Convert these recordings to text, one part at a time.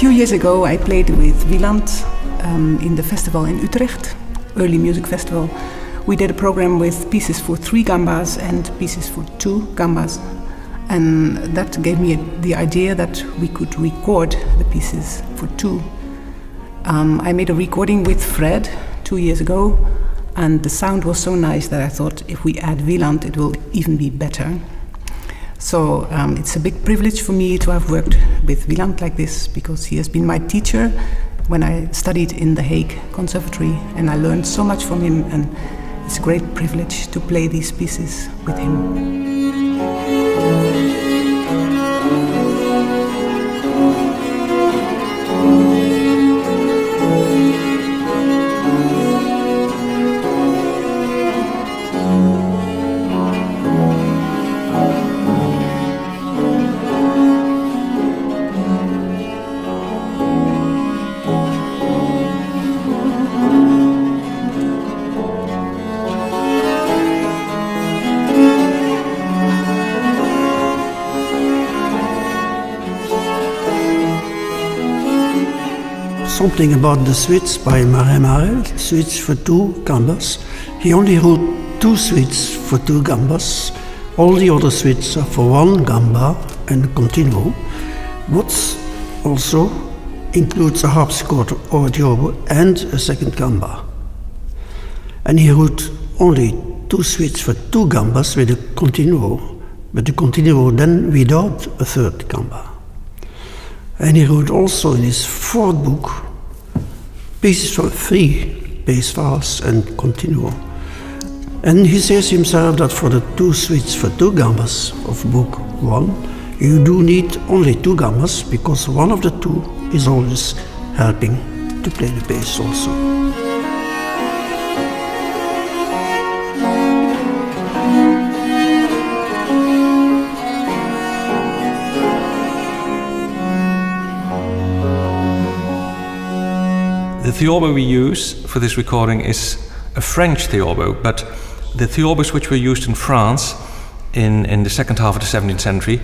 few years ago I played with Wieland in the festival in Utrecht, early music festival. We did a program with pieces for 3 gambas and pieces for 2 gambas. And that gave me the idea that we could record the pieces for 2. I made a recording with Fred 2 years ago, and the sound was so nice that I thought if we add Wieland it will even be better. So it's a big privilege for me to have worked with Wieland like this, because he has been my teacher when I studied in the Hague Conservatory, and I learned so much from him, and it's a great privilege to play these pieces with him. Something about the suites by Marin Marais, suites for 2 gambas. He only wrote 2 suites for 2 gambas. All the other suites are for 1 gamba and continuo, what also includes a harpsichord or a théorbe and a second gamba. And he wrote only 2 suites for 2 gambas with a continuo, but the continuo then without a 3rd gamba. And he wrote also in his 4th book pieces for 3 bass viols and continuo. And he says himself that for the 2 suites for 2 gambas of book 1, you do need only 2 gambas, because one of the 2 is always helping to play the bass also. The theorbo we use for this recording is a French theorbo, but the theorbos which were used in France in the second half of the 17th century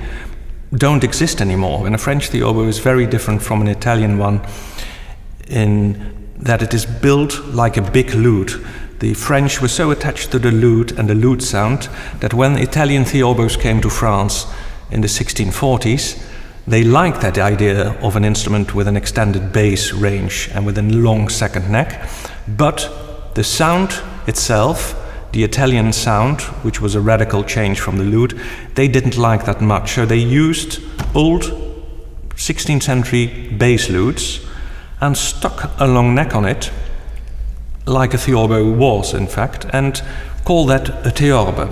don't exist anymore. And a French theorbo is very different from an Italian one in that it is built like a big lute. The French were so attached to the lute and the lute sound that when Italian theorbos came to France in the 1640s, they liked that idea of an instrument with an extended bass range and with a long second neck, but the sound itself, the Italian sound, which was a radical change from the lute, they didn't like that much. So they used old 16th century bass lutes and stuck a long neck on it, like a theorbo was in fact, and called that a théorbe.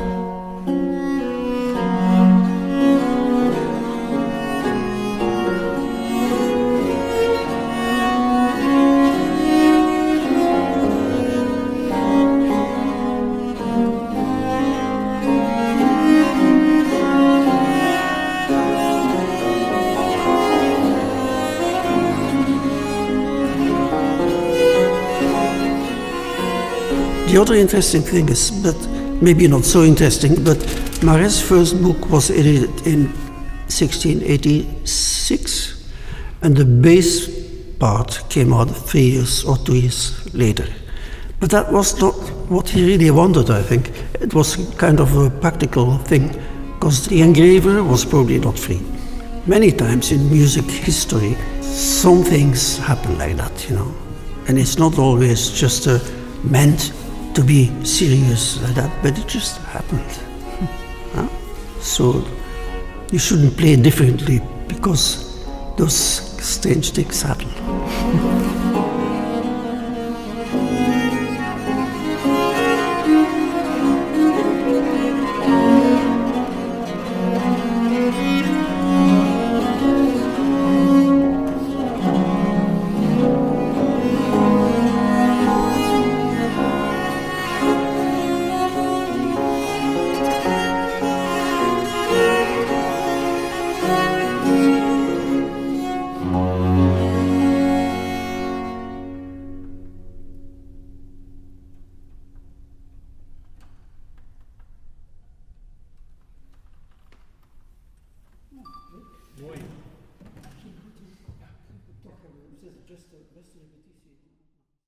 The other interesting thing is, but maybe not so interesting, but Marais' first book was edited in 1686, and the bass part came out 3 years or 2 years later. But that was not what he really wanted, I think. It was kind of a practical thing, because the engraver was probably not free. Many times in music history, some things happen like that, you know. And it's not always just meant to be serious like that, but it just happened. Huh? So you shouldn't play differently because those strange things happen.